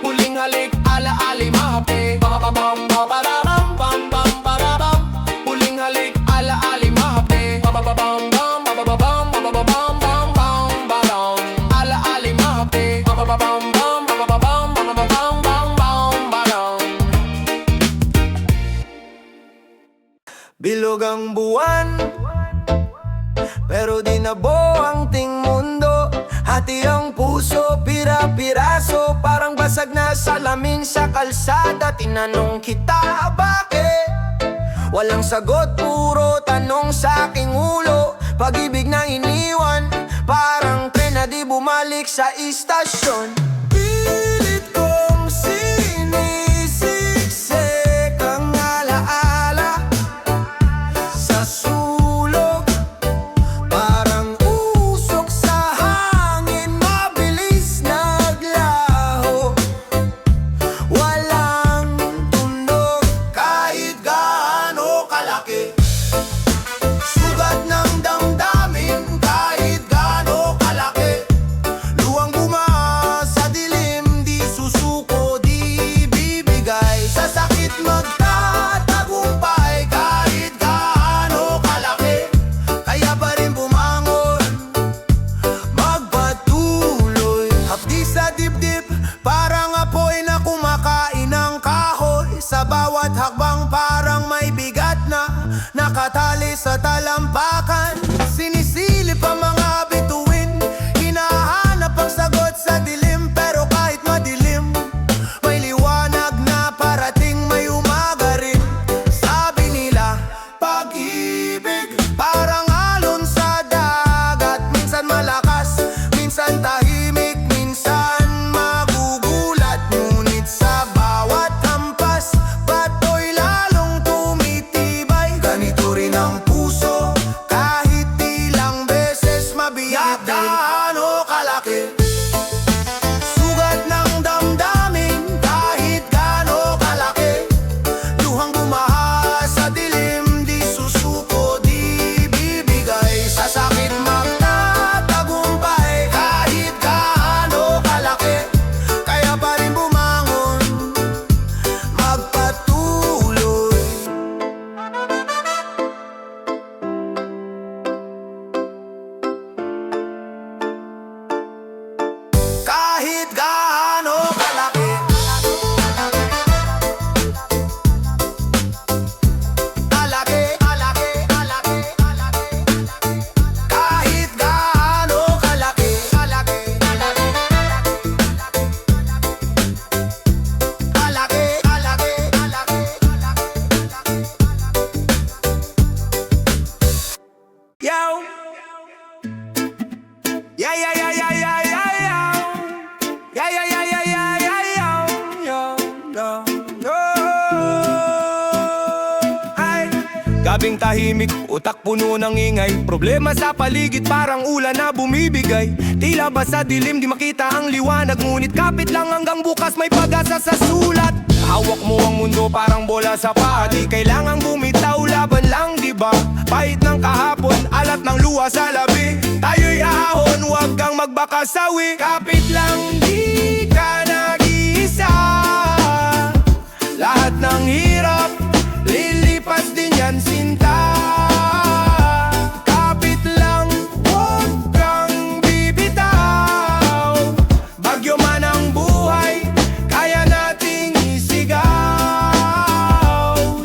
[SPEAKER 2] Huling halik, alaala'y mahapde. Huling halik, alaala'y mahapde. Alaala'y mahapde.
[SPEAKER 3] Bilog ang buwan, pero di nabuo ang ting mundo. Hati ang puso, pira-piraso, parang basag na salamin sa kalsada. Tinanong kita, bakit? Walang sagot, puro tanong sa aking ulo. Pag-ibig na iniwan, parang tren na di bumalik sa istasyon. Pilit kong sinisiksik ang alaala sa sulok, parang usok sa hangin, mabilis naglaho. Walang tunog kahit gaano kalaki. Sugat ng damdamin kahit gaano kalaki. Luwang bumaha sa dilim, di susuko, di bibigay. Sa sakit magtatagumpay kahit gaano kalaki. Kaya pa rin bumangon, magpatuloy. Hapdi sa dibdib, parang apoy na kumakain ng kahoy. Sa bawat hakbang parang may bigat na nakatali sa talampakan. Sinisilip ang mga bituin, hinahanap ang sagot sa dilim. Pero kahit madilim, may liwanag na parating, may umaga rin. Sabi nila, pag-ibig parang alon sa dagat. Minsan malakas, minsan tahimik, minsan magugulat. Ngunit sa bawat hampas, pato'y lalong tumitibay. Ganito rin ang puso, kahit ilang beses mabiyak. Gaano kalaki sugat ng damdamin, kahit gaano kalaki. Luhang bumaha sa dilim, di susuko, di bibigay. Sa sakit magtatagumpay kahit gaano kalaki. Kaya pa rin bumangon, magpatuloy. Kahit gaano kalaki. Kalaki, kalaki, kalaki, kalaki. Kahit gaano kalaki. Kalaki, kalaki, kalaki, kalaki, kalaki. Yo. Yeah, yeah, yeah, yeah, yeah, yeah, yeah. Yeah, yeah, yeah, yeah,
[SPEAKER 1] Gabing tahimik, utak puno ng ingay. Problema sa paligid parang ulan na bumibigay. Tila ba sa dilim di makita ang liwanag, ngunit kapit lang hanggang bukas may pag-asa sa sulat. Hawak mo ang mundo parang bola sa paa, di kailangang bumitaw, laban lang diba? Pahit ng kahapon, alat ng luha sa labi. Tayo'y ahon, huwag kang magbakasawi. Kapit lang, di ka nag-iisa. Lahat ng hirap, lilipas din yan sinta. Kapit lang, huwag kang bibitaw. Bagyo man ang buhay, kaya nating isigaw,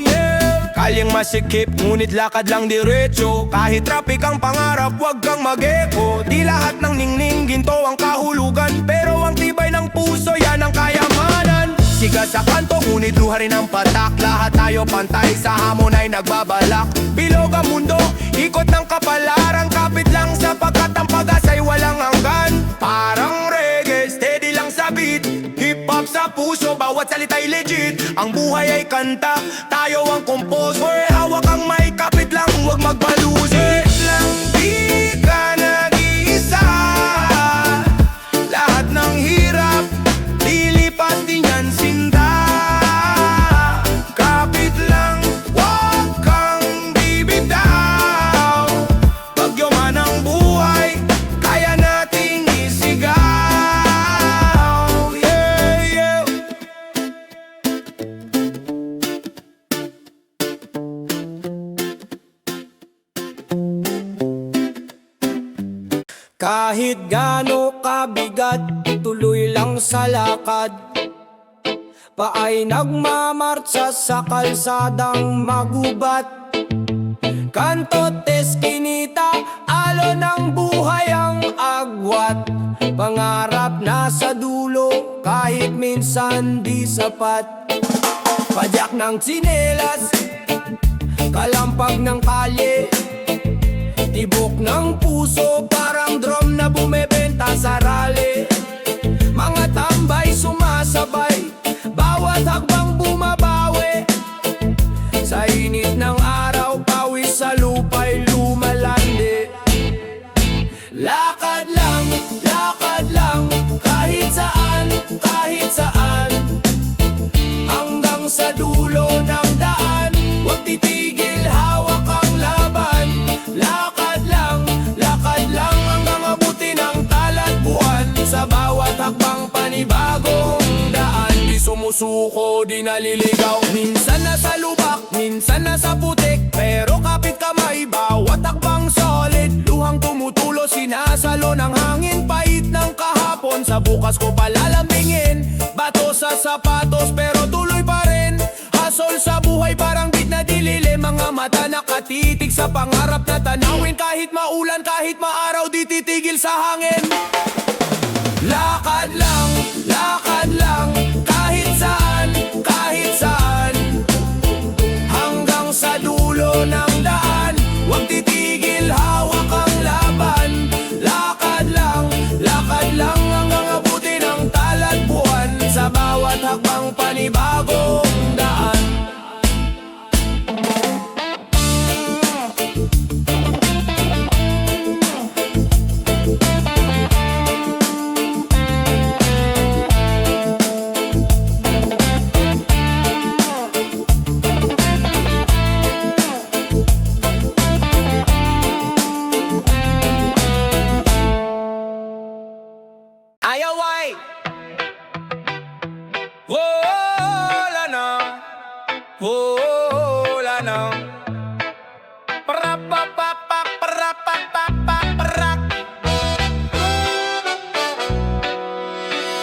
[SPEAKER 1] yeah. Kalyeng masikip, ngunit lakad lang diretso. Kahit traffic ang pangarap, huwag kang mag-echo. Di lahat ng ningning ginto ang kahulugan, pero ang tibay ng puso, yan ang kayamanan. Siga sa kanto, ngunit luha rin ang patak. Lahat tayo pantay, sa hamon ay nagbabalak. Bilog ang mundo, ikot ng kapalaran. Kapit lang sapagkat ang pag-asa'y walang hanggan. Parang reggae, steady lang sa beat. Hip-hop sa puso, bawat salita'y legit. Ang buhay ay kanta, tayo ang composer. Hawak ang mic, kapit lang, huwag magbalusi. Lang di ka nag-iisa. Lahat ng hirap, lilipas din yan sinta. Kapit lang, huwag kang bibitaw. Bagyo man ang buhay, kaya nating isigaw, yeah, yeah. Kahit gaano kabigat, tuloy lang sa lakad. Paay nagmamartsa sa kalsadang magubat. Kantot eskinita, alon ng buhay ang agwat. Pangarap nasa dulo, kahit minsan di sapat. Padyak ng tsinelas, kalampag ng kalye. Tibok ng puso, parang drum na bumebenta sa rally. Mga tambay sumasabay, bawat hakbang bumabawi. Sa init ng araw, pawis sa lupa'y lumalandi. Lakad lang, kahit saan, kahit saan. Hanggang sa dulo ng daan, huwag titigil, hawak ang laban. Lakad lang hanggang abutin ang talatbuan. Sa bawat hakbang panibagong daan, di sumusuko, di naliligaw. Minsan nasa lubak, minsan nasa putik, pero kapit kamay, bawat hakbang solid. Luhang tumutulo, sinasalo ng hangin. Pait ng kahapon, sa bukas ko palalambingin. Bato sa sapatos, pero tuloy pa rin. Hasol sa buhay, parang bit na dilili. Mga mata nakatitig sa pangarap na tanawin. Kahit maulan, kahit maaraw, di titigil sa hangin. Lakad lang, kahit saan, kahit saan. Hanggang sa dulo ng daan, huwag titigil, hawak ang laban. Lakad lang hanggang abutin ang talatbuan. Sa bawat hakbang panibagong daan. Ayaw ay wala na, wala na. Para-pa-pa-pa-para-pa-pa-pa-para.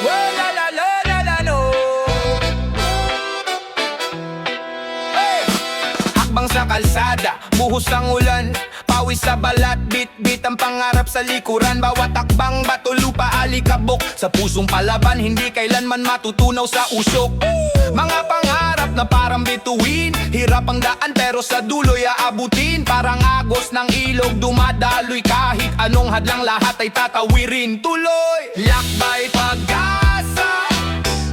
[SPEAKER 1] Wala la la la la no. Hey! Hakbang sa kalsada, buhos ng ulan. Pawis sa balat, bit-bit ang pangarap sa likuran. Bawat takbang, bato, lupa, alikabok. Sa pusong palaban, hindi kailanman matutunaw sa usok. Mga pangarap na parang bituin. Hirap ang daan pero sa dulo'y aabutin. Parang agos ng ilog, dumadaloy. Kahit anong hadlang, lahat ay tatawirin. Tuloy, lakbay, pag-asa,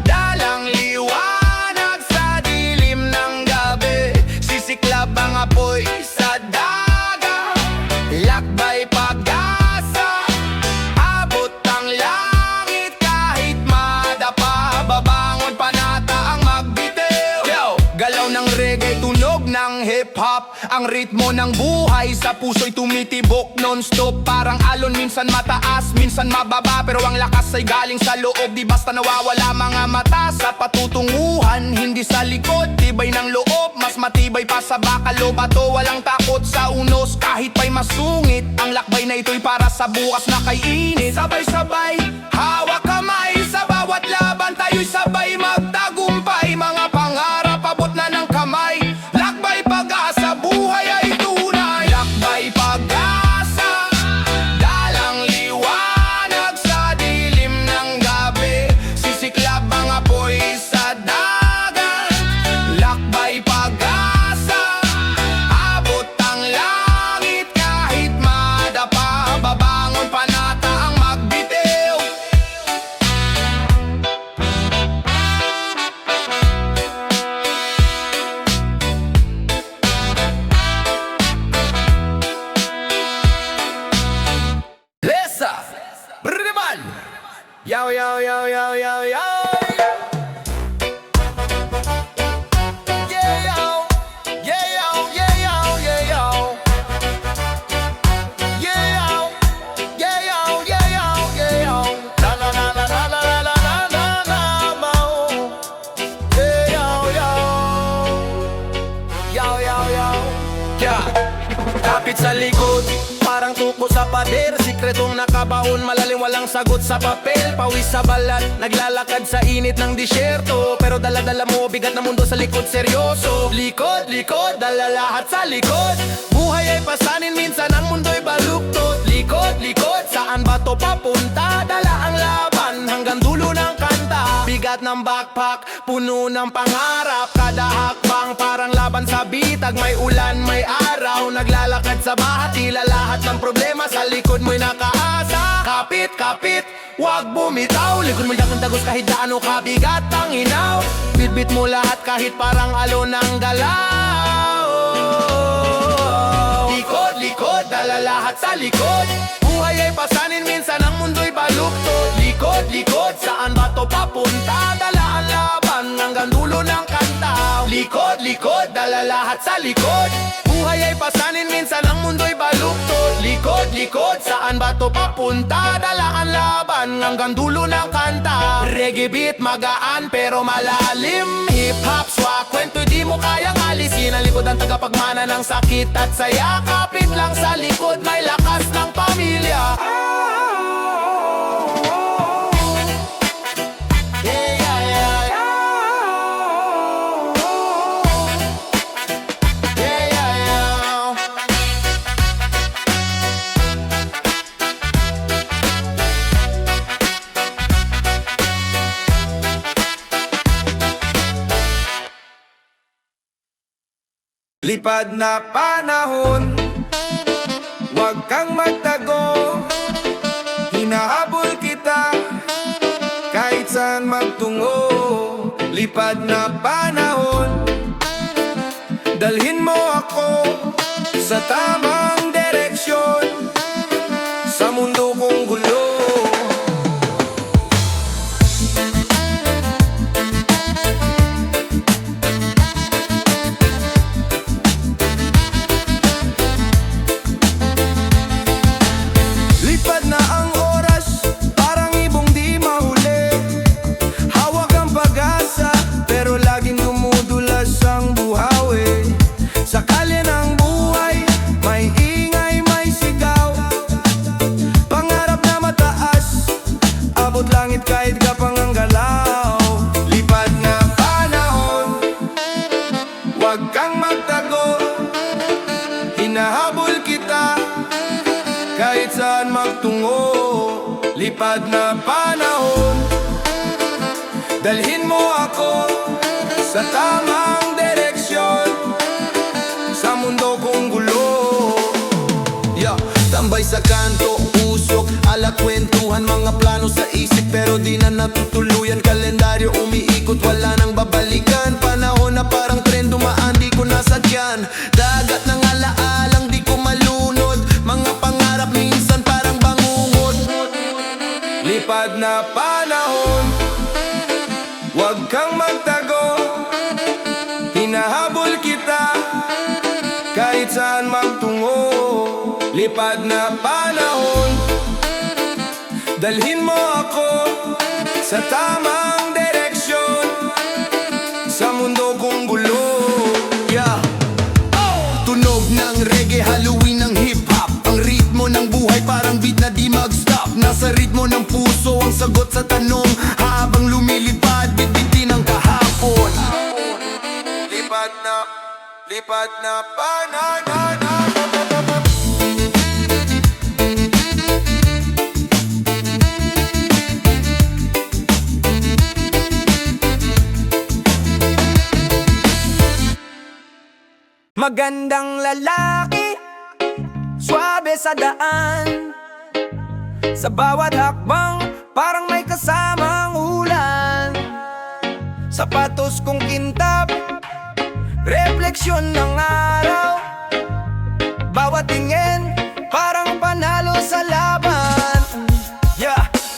[SPEAKER 1] dalang liwanag sa dilim ng gabi. Sisiklab ang apoy
[SPEAKER 2] lakbay pag-asa. Abot ang langit kahit madapa, babangon panata ang magbitiw. Yo! Galaw ng reggae, tunog ng hip-hop, ang ritmo ng buhay sa puso'y tumitibok non-stop. Parang alon, minsan mataas, minsan mababa, pero ang lakas ay galing sa loob. Di basta nawawala mga mata sa patutunguhan, hindi sa likod. Tibay ng loob, mas matibay pa sa bakalo. Bato, walang takot sa unos kahit pa'y masungit. Ang lakbay na ito'y para sa bukas na kaiinit. Sabay-sabay, hawak kamay, sa bawat laban tayo'y sabay magtagumpay. Mga pangarap abot na ng kamay, lakbay pag-asa, buhay ay tunay. Lakbay pag-asa, dalang liwanag sa dilim ng gabi, sisiklab ang apoy sa dagat. Lakbay pag-asa, abot ang langit kahit madapa, babangon panata ang magbitiw. Lesa, Brriban, yow yow yow yow yow yow. Yeah yo, yeah yo, yeah yo, yeah yo. Yeah yo, yeah yo, yeah yo, yeah yo. La la la la la la la la la la mo. Yeah yo yo, yo yo yo. Yeah. Kapit sa likod, parang tuko sa pader. Sikretong nakabaon, malalim walang sagot sa papel. Pawis sa balat, naglalakad sa init ng disyerto, pero dala-dala mo bigat na mundo sa likod, seryoso. Likod, likod, dala lahat sa likod. Buhay ay pasanin, minsan ang mundo'y baluktot. Likod, likod, saan ba to papunta? Dala ang laban hanggang dulo ng kanta. Bigat ng backpack, puno ng pangarap. Kada hakbang parang laban sa bitag. May ulan, may araw, naglalakad sa bahat. Tila lahat ng problema sa likod mo'y nakaasa. Kapit, kapit, wag bumitaw. Likod mo yakang dagos kahit gaano kabigat ang inaw. Bitbit mo lahat kahit parang alon ng galaw. Likod, likod, dala lahat sa likod. Buhay ay pasanin, minsan ang mundo'y baluktot. Likod, likod, saan ba to papunta? Dala ang laban hanggang dulo ng kanta. Likod, likod, dala lahat sa likod. Buhay ay pasanin, minsan ang mundo'y baluktot. Likod, likod, saan ba to papunta? Dala ang laban hanggang dulo ng kanta. Reggae beat, magaan pero malalim. Hip-hop, swak, kwento di mo kayang alisin. Ang likod ang tagapagmana ng sakit at saya. Kapit lang sa likod, may lakas ng pamilya. Yeah, yeah, yeah, yeah. Yeah, yeah, yeah.
[SPEAKER 1] Lipad na panahon, wag kang magtago. Hinahabol kita kahit saan magtungo. Lipad na panahon, dalhin mo ako sa tamang direksyon, sa mundo kong gulo. Lipad na ang oras, parang ibong di mahuli. Hawak ang pag-asa, pero laging dumudulas ang buhawi. Sa kalye ng buhay, may ingay, may sigaw. Pangarap na mataas, abot langit kahit kapang ang galaw. Lipad na panahon, wag kang magtago. Hinahabol kita kahit saan magtungo. Lipad na panahon, dalhin mo ako sa tamang direksyon, sa mundo kong gulo. Yeah. Tambay sa kanto, usok, alat, kwentuhan, mga plano sa isip pero di na natutuluyan. Kalendaryo umiikot, wala nang babalikan. Panahon na parang tren dumaan, di ko nasadyan. Dagat ng alaalang di ko malunod, mga pangarap Lipad na panahon, huwag kang magtago. Hinahabol kita kahit saan magtungo. Lipad na panahon, dalhin mo ako sa tamang direksyon, sa mundo kong gulo. Yeah. Tunog ng reggae, Halloween ng hip-hop. Ang ritmo ng buhay parang beat na di mag-stop. Nasa ritmo ng puso ang sagot sa tanong, habang lumilipad, bit-bitin ang kahapon. Lipad na panahon. Magandang lalaki, swabe sa daan. Sa bawat hakbang, parang may kasamang ulan. Sapatos kong kintab, refleksyon ng araw. Bawat tingin, parang panalo sa laban.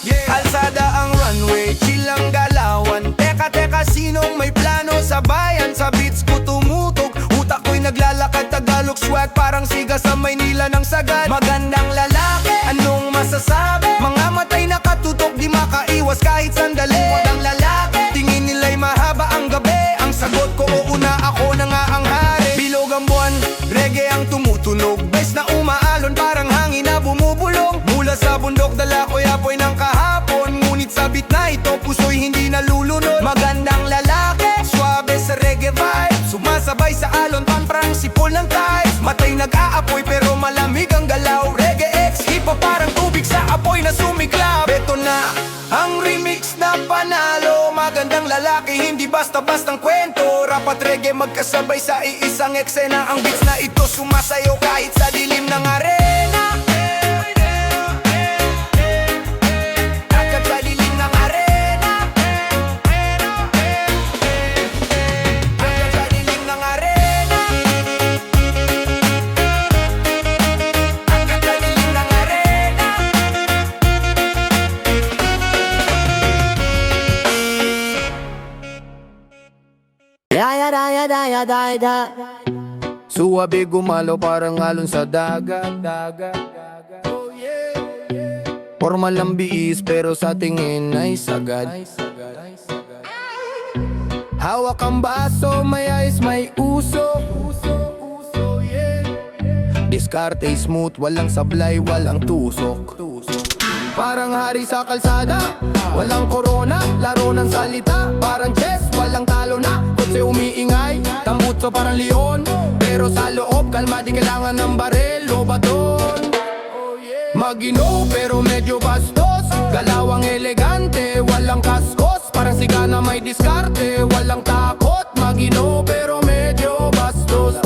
[SPEAKER 1] Kalsada ang runway, chill ang galawan. Teka, sinong may plano sa bayan? Sa beats ko tumutok, utak ko'y naglalakad. Tagalog swag, parang siga sa Maynila ng sagad. Magandang lalaki, anong masasabi? Mga matay nakatutok, di makaiwas kahit sandali. Magandang lalaki, tingin nila'y mahaba ang gabi. Ang sagot ko, una ako na nga ang hari. Bilog ang buwan, reggae ang tumutunog. Bes na umaalon, parang hangin na bumubulong. Mula sa bundok, dala ko'y apoy ng kahapon. Ngunit sa beat na ito, puso'y hindi nalulunod. Magandang lalaki, swabe sa reggae vibe. Sumasabay sa alon, parang sipol ng tides. Matay nag-aapoy pero malamig ang galaw. Reggae X, hip-hop parang tubig sa apoy na sumiklab. Ito na ang remix na panalo. Magandang lalaki, hindi basta-bastang kwento. Rap at reggae magkasabay sa iisang eksena. Ang beats na ito sumasayo kahit sa dilim ng arena. Kahit sa dilim ng arena. Kahit sa dilim ng arena. Kahit sa dilim ng arena. Suwabe gumalo parang alon sa dagat. Formal ang biis pero sa tingin ay sagad. Hawak ang baso, may ice, may uso. Diskarte smooth, walang sablay, walang tusok. Parang hari sa kalsada, walang corona, laro ng salita. Parang chess, walang talo na. Kotse umiingay, tambutso parang leon. Pero sa loob, kalma di kailangan ng barel o baton. Magino pero medyo bastos, galawang elegante, walang kaskos. Parang siga na may diskarte, walang takot. Magino pero medyo bastos.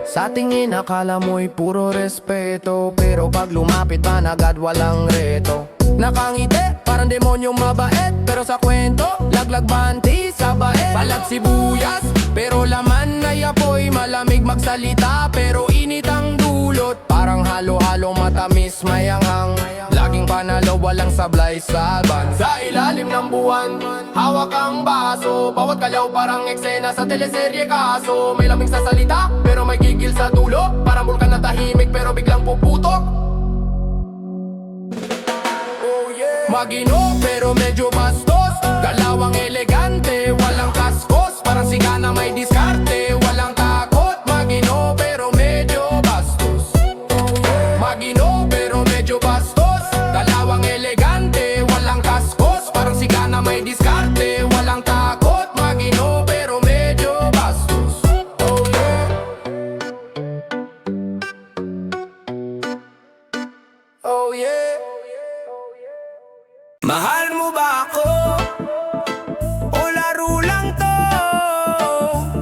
[SPEAKER 1] Sa tingin akala mo'y puro respeto, pero pag lumapit man agad walang reto. Nakangiti, parang demonyong mabait, pero sa kwento, laglag banti sa baet. Balag sibuyas, pero laman ay apoy. Malamig magsalita, pero init ang dulot. Parang halo-halo matamis may anghang. Laging panalo, walang sablay sa ban. Sa ilalim ng buwan, hawak ang baso. Bawat kalaw parang eksena sa teleserye kaso. May lamig sa salita, pero may gigil sa dulo. Parang bulkan na tahimik, pero biglang puputok. Magino pero medyo bastos, galawang elegante, walang kaskos. Parang siga na may diskarte, walang takot. Magino pero medyo bastos. Magino pero medyo bastos, galawang elegante, walang kaskos. Parang siga na may diskarte, walang takot. Magino pero medyo bastos. Oh yeah. Mahal mo ba ako? O laro lang to?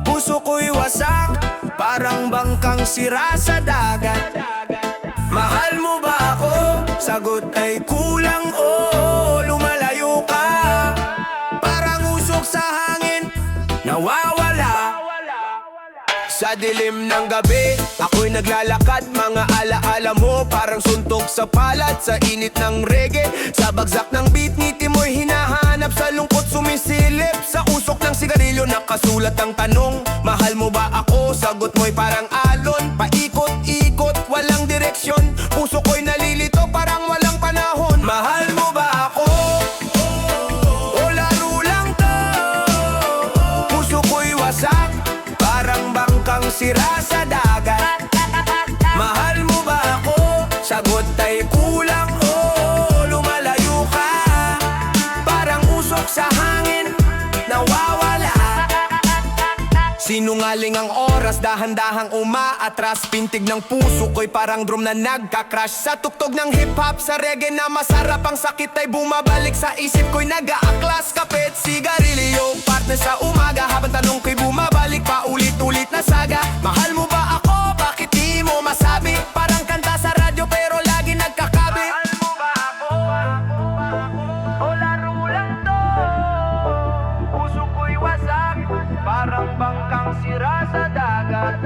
[SPEAKER 1] Puso ko'y wasak, parang bangkang sira sa dagat. Mahal mo ba ako? Sagot ay kulang o lumalayo ka. Parang usok sa hangin, nawawala. Sa
[SPEAKER 3] sa dilim ng gabi. Ako'y naglalakad, mga alaala mo parang suntok sa palad sa init ng reggae. Sa bagsak ng beat, ngiti mo'y hinahanap, sa lungkot sumisilip. Sa usok ng sigarilyo nakasulat ang tanong, mahal mo ba ako? Sagot mo'y parang alon, paikot-ikot, walang direksyon. Puso ko'y nalilito, parang walang panahon. Mahal mo ba ako? O laro lang to? Puso ko'y wasak, parang bangkang sira sa dagat. Mahal mo ba ako? Sagot ay kulang, oh, lumalayo ka. Parang usok sa hangin, nawawala. Sinungaling ang oras, dahan-dahang umaatras. Pintig ng puso ko'y parang drum na nagka-crash. Sa tuktog ng hip-hop, sa reggae na masarap. Ang sakit ay bumabalik sa isip ko'y nag-aaklas. Kapit, sigarilyo, partner sa umaga. Habang tanong ko'y bumabalik, paulit-ulit na saga. Mahal mo ba ako? Bakit di mo masabi? Parang kanta sa radyo pero lagi nagkakabi. Mahal mo ba ako? O laro lang to? Puso ko'y wasak, parang bangkang sira sa dagat.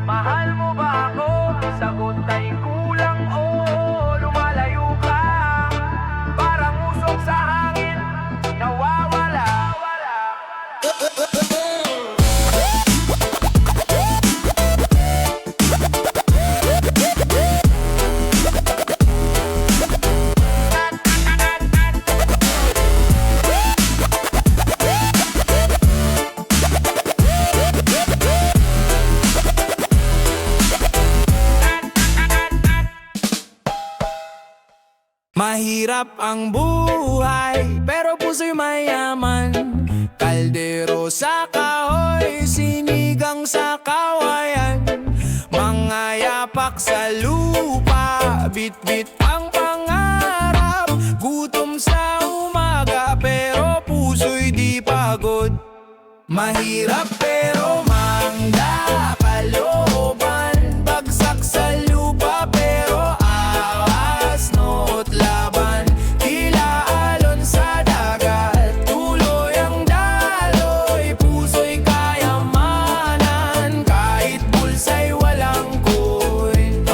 [SPEAKER 3] Mahal mo ba ako? Sagot ay kulang, oh, lumalayo ka. Parang usok sa hangin, nawawala.
[SPEAKER 1] Mahirap ang buhay, pero puso'y mayaman. Kaldero sa kahoy, sinigang sa kawayan. Mga yapak sa lupa, bit-bit ang pangarap. Gutom sa umaga, pero puso'y di pagod. Mahirap pero mangga, kalooban. Bagsak sa lupa pero ahas, no't laban. Tila alon sa dagat, tuloy ang daloy. Puso'y kayamanan, kahit bulsa'y walang coin.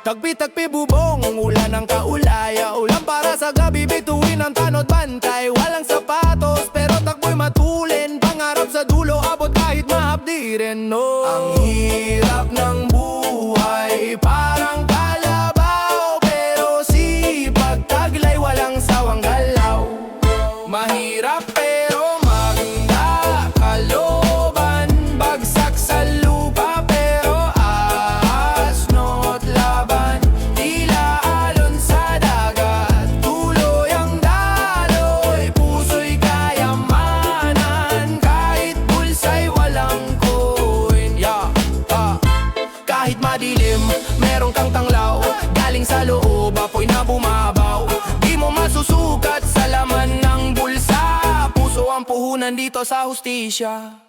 [SPEAKER 1] Tagpi-tagpi bubong, ulan ng kaulaya. Ulan para sa gabi, bituin ang tanod bantay. Walang sapatos, pero takbo'y matulin. Pangarap sa dulo, abot kahit mahapdirin, no. Ang hirap ng buhay, parang kalabaw. Pero sipag taglay, walang sawang galaw. Mahirap pero maganda, kalooban. Bagsak sa lupa pero ahas, no't laban. Tila alon sa dagat, tuloy ang daloy. Puso'y kayamanan, kahit bulsa'y walang coin. Kahit madilim, merong kang tanglaw. Galing sa loob, apoy na bumabaw. Di mo masusukat sa laman ng bulsa. Puso ang puhunan dito sa hustisya.